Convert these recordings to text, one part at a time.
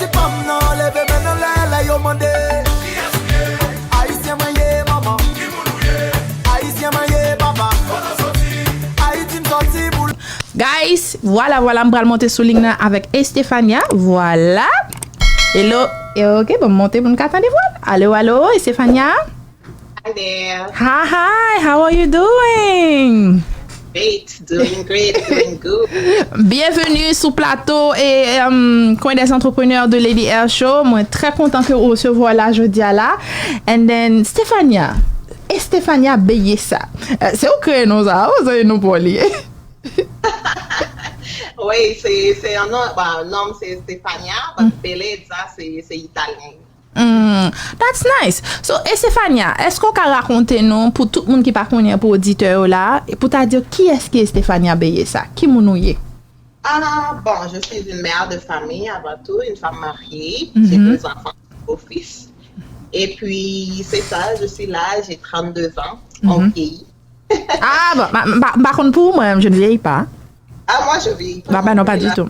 petit femme non, levez maintenant là, yo mandé. Haïtien maye maman. Haïtien maye papa. Haïtien sorti boule. Guys, voilà, on va monter sur ligne avec Estefania. Voilà. Hello. Et ok, bon, monter pour nous attendre voilà. Allô, Estefania. Hi there. Hi, how are you doing? Great, doing good. Bienvenue sur plateau et coin des entrepreneurs de Lady Air Show. Moi, très content que vous recevoir là jeudi là. And then Estefania Beyessa. C'est où que nous avons nous pour lier? Oui, c'est un nom, c'est Stefania, mais Bellezza, c'est italien. That's nice. So, Estefania, est-ce qu'on peut raconter nous pour tout le monde qui pas connaît pour auditeur là et pour te dire qui est-ce que Estefania Beyessa? Qui est? Bon, je suis une mère de famille avant tout, une femme mariée, j'ai 2 enfants, au fils. Et puis, c'est ça, je suis là, j'ai 32 ans, on vieillit. Ah, bon, par contre, pour moi, je ne vieillis pas. Ah, moi, je vieillis pas. Non, pas du tout.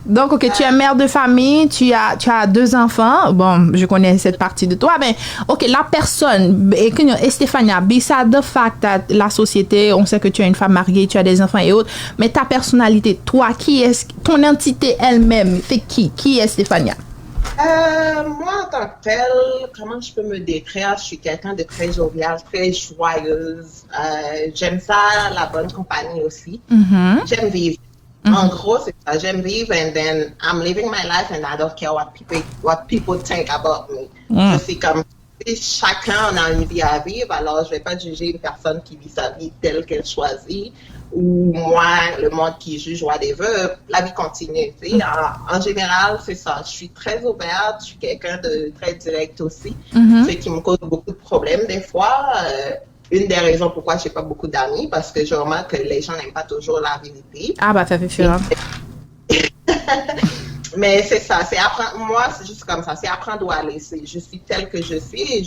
Donc, ok, tu es mère de famille, tu as 2 enfants. Bon, je connais cette partie de toi, mais ok, la personne, Estefania, beside the fact that la société, on sait que tu es une femme mariée, tu as des enfants et autres, mais ta personnalité, toi, qui est ton entité elle-même, c'est qui est Estefania? Moi, en tant que telle, comment je peux me décrire? Je suis quelqu'un de très jovial, très joyeuse. J'aime ça, la bonne compagnie aussi. J'aime vivre. En gros, c'est ça. J'aime vivre and then I'm living my life and I don't care what people think about me. Je suis comme chacun a une vie à vivre, alors je vais pas juger une personne qui vit sa vie telle qu'elle choisit ou moi, le monde qui juge whatever. La vie continue. En général, c'est ça. Je suis très ouverte, je suis quelqu'un de très direct aussi, ce qui me cause beaucoup de problèmes des fois. Une des raisons pourquoi je n'ai pas beaucoup d'amis, parce que je remarque que les gens n'aiment pas toujours la vérité. Ah, bah, ça fait sûr. Mais c'est ça, c'est apprendre. Moi, c'est juste comme ça, c'est apprendre où aller. Je suis telle que je suis et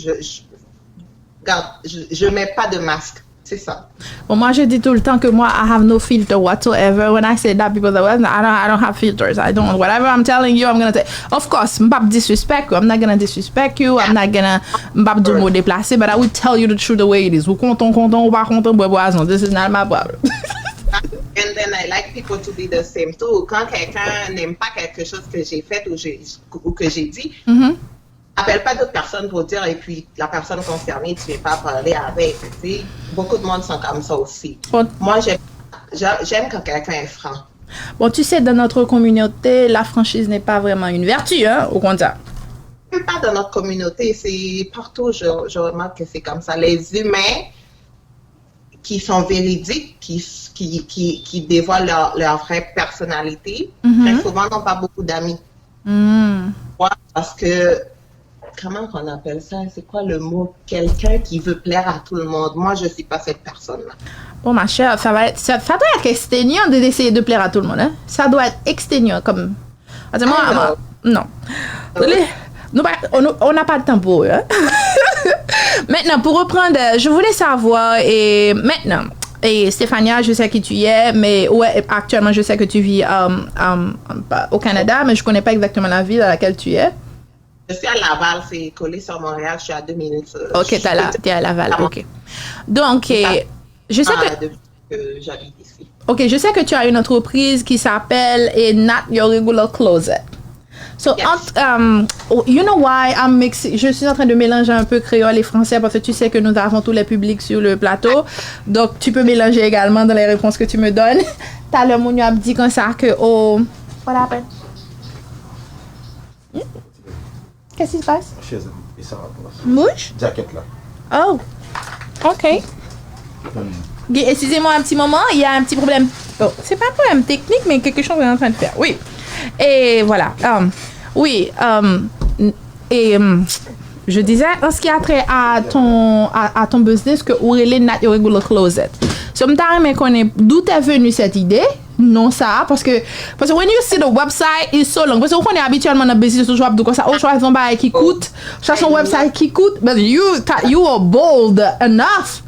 je mets pas de masque. C'est ça. Bon, moi, je dis tout le temps que moi, I have no filter whatsoever. When I say that, people say, well, I don't have filters. I don't. Whatever I'm telling you, I'm going to say. Of course, I'm not disrespect you. I'm not going to disrespect you. I'm not going to do mot déplacé, but I will tell you the truth the way it is. Ou content, ou pas content, boisson. This is not my problem. And then I like people to be the same too. Quand quelqu'un n'aime pas quelque chose que j'ai fait ou que j'ai dit, appelle pas d'autres personnes pour dire et puis la personne concernée, tu ne vas pas parler avec. Tu sais, beaucoup de monde sont comme ça aussi. Bon. Moi, j'aime quand quelqu'un est franc. Bon, tu sais, dans notre communauté, la franchise n'est pas vraiment une vertu, hein, au contraire. Même pas dans notre communauté, c'est partout, je remarque que c'est comme ça. Les humains qui sont véridiques, qui dévoilent leur vraie personnalité, très souvent n'ont pas beaucoup d'amis. Parce que comment on appelle ça? C'est quoi le mot? Quelqu'un qui veut plaire à tout le monde. Moi, je ne suis pas cette personne-là. Bon, ma chère, ça doit être exténuant d'essayer de plaire à tout le monde. Hein? Ça doit être exténuant comme... Non. On n'a pas de temps pour eux. Hein? Maintenant, pour reprendre, je voulais savoir, et maintenant, et Stefania, je sais qui tu es, mais ouais, actuellement, je sais que tu vis au Canada, mais je ne connais pas exactement la ville à laquelle tu es. Je suis à Laval, c'est collé sur Montréal, je suis à 2 minutes. Ok, t'es à Laval, ok. Donc, je sais que... Depuis que j'habite ici. Ok, je sais que tu as une entreprise qui s'appelle Not Your Regular Closet. So, yes. You know why I'm mixing? Je suis en train de mélanger un peu créole et français parce que tu sais que nous avons tous les publics sur le plateau. Donc, tu peux mélanger également dans les réponses que tu me donnes. Tout à l'heure, mon a dit comme ça que... What happened? Qu'est-ce qui se passe? Chaise et ça rapproche. Mouche? Jacket là. Oh, ok. Excusez-moi un petit moment, il y a un petit problème. Oh, c'est pas un problème technique, mais quelque chose qu'on est en train de faire. Oui. Et voilà. Je disais, en ce qui a trait à ton business, que où est Not Your Regular Closet. So, je connais d'où est venue cette idée. Non, ça, parce que when you see the website, it's so long. Parce que on est habituellement dans le business, toujours abdou comme ça. Oh, choisis un bail qui coûte. Choisis un website qui coûte. But you are bold enough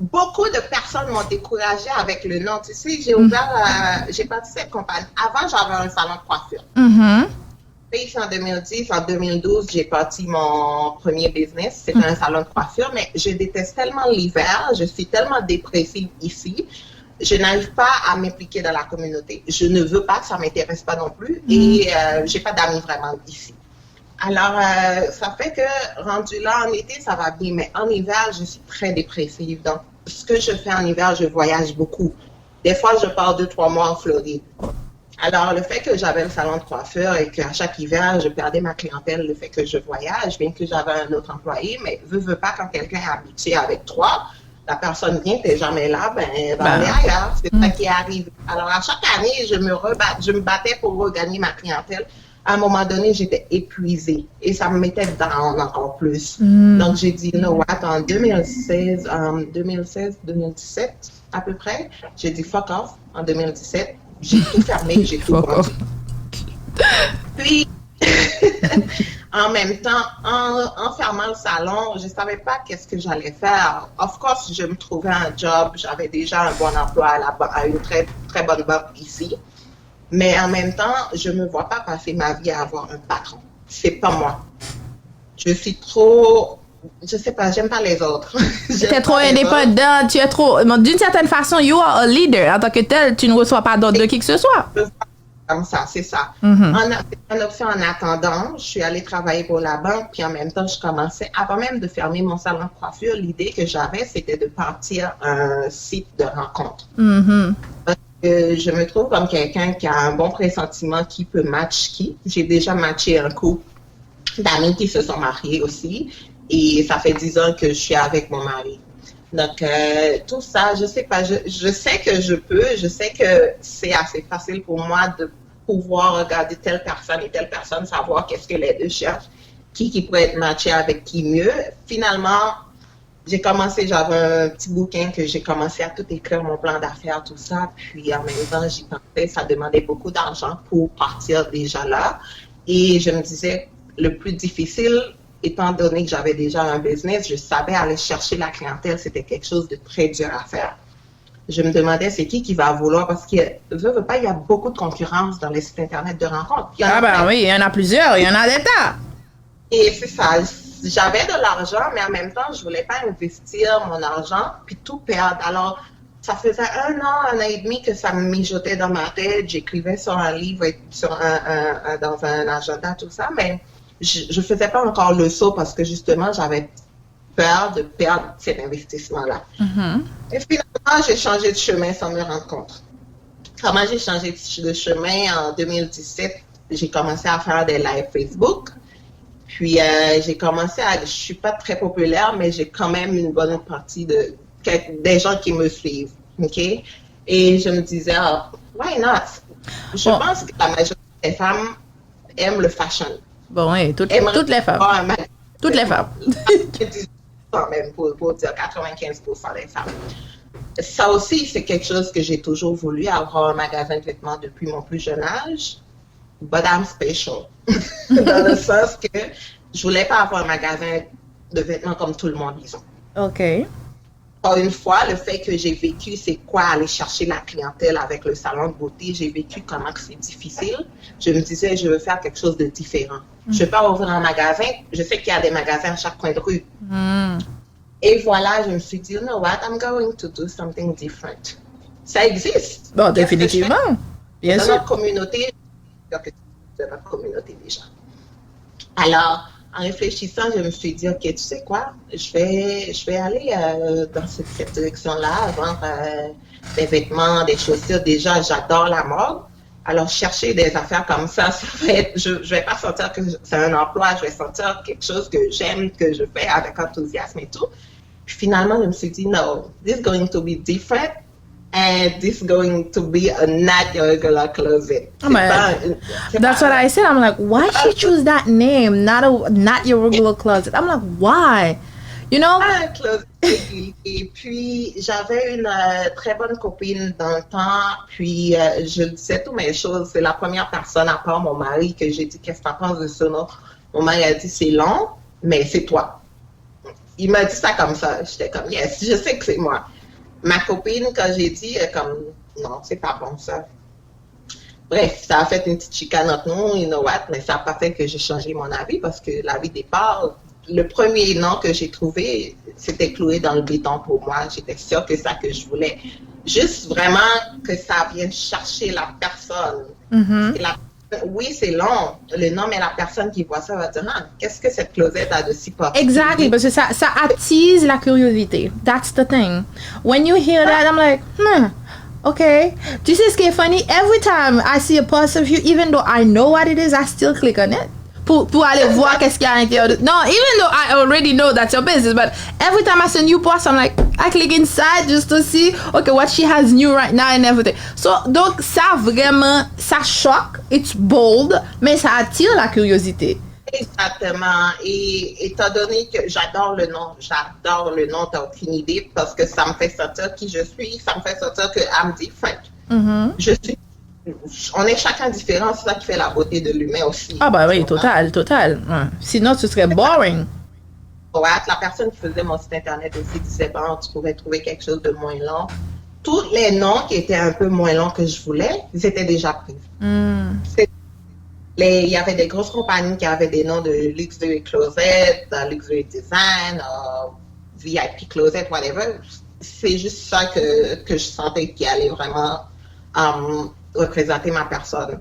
beaucoup de personnes m'ont découragée avec le nom. Tu sais, j'ai ouvert, j'ai parti cette compagnie. Avant, j'avais un salon de coiffure. Puis en 2010, en 2012, j'ai parti mon premier business. C'était un salon de coiffure, mais je déteste tellement l'hiver. Je suis tellement dépressive ici. Je n'arrive pas à m'impliquer dans la communauté. Je ne veux pas, ça ne m'intéresse pas non plus. Et je n'ai pas d'amis vraiment ici. Alors, ça fait que rendu là en été, ça va bien. Mais en hiver, je suis très dépressive. Donc, ce que je fais en hiver, je voyage beaucoup. Des fois, je pars 2-3 mois en Floride. Alors, le fait que j'avais le salon de coiffure et qu'à chaque hiver, je perdais ma clientèle, le fait que je voyage, bien que j'avais un autre employé, mais veux pas quand quelqu'un est habitué avec toi, la personne vient, t'es jamais là, ben, va aller ailleurs. C'est ça qui arrive. Alors, à chaque année, je me battais pour regagner ma clientèle. À un moment donné, j'étais épuisée et ça me mettait down encore plus. Donc, j'ai dit, you know what, en 2016, 2017 à peu près, j'ai dit fuck off en 2017. J'ai tout fermé, j'ai tout vendu. Puis, en même temps, en fermant le salon, je ne savais pas qu'est-ce que j'allais faire. Of course, je me trouvais un job. J'avais déjà un bon emploi à une très, très bonne banque ici. Mais en même temps, je ne me vois pas passer ma vie à avoir un patron. C'est pas moi. Je suis trop... Je sais pas, j'aime pas les autres. Tu es trop indépendant, tu es trop... D'une certaine façon, you are a leader. En tant que tel, tu ne reçois pas d'ordre de qui que ce soit. Comme ça, c'est ça. Une option en attendant, je suis allée travailler pour la banque, puis en même temps, je commençais, avant même de fermer mon salon de coiffure, l'idée que j'avais, c'était de partir un site de rencontre. Parce que je me trouve comme quelqu'un qui a un bon pressentiment qui peut match qui. J'ai déjà matché un couple d'amis qui se sont mariés aussi. Et ça fait 10 ans que je suis avec mon mari. Donc, tout ça, je sais pas, je sais que je peux, je sais que c'est assez facile pour moi de pouvoir regarder telle personne et telle personne, savoir qu'est-ce que les deux cherchent, qui pourrait être matché avec qui mieux. Finalement, j'ai commencé, j'avais un petit bouquin que j'ai commencé à tout écrire, mon plan d'affaires, tout ça. Puis en même temps, j'y pensais, ça demandait beaucoup d'argent pour partir déjà là. Et je me disais, le plus difficile, étant donné que j'avais déjà un business, je savais aller chercher la clientèle, c'était quelque chose de très dur à faire. Je me demandais, c'est qui va vouloir, parce qu'il veut pas, il y a beaucoup de concurrence dans les sites Internet de rencontres. Oui, il y en a plusieurs, il y en a des tas. Et c'est ça, j'avais de l'argent, mais en même temps, je voulais pas investir mon argent puis tout perdre. Alors, ça faisait 1 an, 1 an et demi que ça me mijotait dans ma tête. J'écrivais sur un livre, dans un agenda, tout ça, mais je faisais pas encore le saut parce que justement, j'avais peur de perdre cet investissement-là. Et finalement, j'ai changé de chemin sans me rendre compte. Comment j'ai changé de chemin en 2017? J'ai commencé à faire des lives Facebook. Puis, j'ai commencé je suis pas très populaire, mais j'ai quand même une bonne partie des gens qui me suivent. OK? Et je me disais, why not? Je pense que la majorité des femmes aiment le fashion. Bon, oui, toutes les femmes. Toutes les femmes. Même pour dire 95% des femmes. Ça aussi, c'est quelque chose que j'ai toujours voulu, avoir un magasin de vêtements depuis mon plus jeune âge. But I'm special. Dans le sens que je voulais pas avoir un magasin de vêtements comme tout le monde, disons. OK. Encore une fois, le fait que j'ai vécu, c'est quoi aller chercher la clientèle avec le salon de beauté. J'ai vécu comment que c'est difficile. Je me disais, je veux faire quelque chose de différent. Je ne veux pas ouvrir un magasin. Je sais qu'il y a des magasins à chaque coin de rue. Et voilà, je me suis dit, you know what, I'm going to do something different. Ça existe. Bon, définitivement. Bien sûr. Dans notre communauté, déjà. Alors, en réfléchissant, je me suis dit, OK, tu sais quoi, je vais aller dans cette direction-là, vendre des vêtements, des chaussures. Déjà, j'adore la mode. Alors, chercher des affaires comme ça va être, je vais pas sentir que c'est un emploi, je vais sentir quelque chose que j'aime, que je fais avec enthousiasme et tout. Puis finalement, je me suis dit, no, this is going to be different. And this is going to be a not your regular closet. That's what I said. I'm like, why she choose that name? Not your regular closet. I'm like, why? You know? Et puis, j'avais une très bonne copine dans le temps. Puis, je disais toutes mes choses. C'est la première personne, à part mon mari, que j'ai dit, qu'est-ce que tu penses de ce nom? Mon mari a dit, c'est long, mais c'est toi. Il m'a dit ça comme ça. J'étais comme, yes, je sais que c'est moi. Ma copine, quand j'ai dit, comme, non, c'est pas bon ça. Bref, ça a fait une petite chicane entre nous, you know what, mais ça n'a pas fait que j'ai changé mon avis parce que l'avis départ, le premier nom que j'ai trouvé, c'était cloué dans le béton pour moi. J'étais sûre que c'est ça que je voulais. Juste vraiment que ça vienne chercher la personne. Oui, c'est long, le nom, mais la personne qui voit ça va dire, ah, qu'est-ce que cette closette a de si particulier? Exactly, parce que ça attise la curiosité. That's the thing. When you hear that, I'm like, okay. Tu sais ce qui est funny? Every time I see a post of you, even though I know what it is, I still click on it. Pour aller voir qu'est-ce qu'il y a à l'intérieur. No, even though I already know that's your business, but every time I see a new post, I'm like, I click inside just to see, okay, what she has new right now and everything. So, donc, ça vraiment, ça choque, it's bold, mais ça attire la curiosité. Exactement. Et étant donné que j'adore le nom, t'as aucune idée, parce que ça me fait sentir qui je suis, ça me fait sentir que I'm different. On est chacun différent, c'est ça qui fait la beauté de l'humain aussi. Ah bah oui, total. Sinon, ce serait boring. Ouais, la personne qui faisait mon site internet aussi disait, bon, tu pourrais trouver quelque chose de moins long. Tous les noms qui étaient un peu moins longs que je voulais, ils étaient déjà pris. Il y avait des grosses compagnies qui avaient des noms de Luxury Closet, Luxury Design, VIP Closet, whatever. C'est juste ça que je sentais qui allait vraiment représenter ma personne.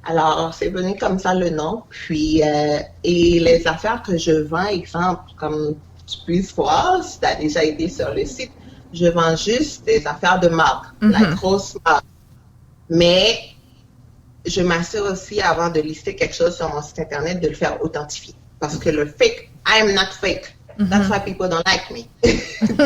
Alors, c'est venu comme ça le nom. Puis, et les affaires que je vends, exemple, comme tu puisses voir, si tu as déjà été sur le site, je vends juste des affaires de marque, la grosse marque. Mais je m'assure aussi, avant de lister quelque chose sur mon site internet, de le faire authentifier. Parce que le fake, I am not fake. That's why people don't like me.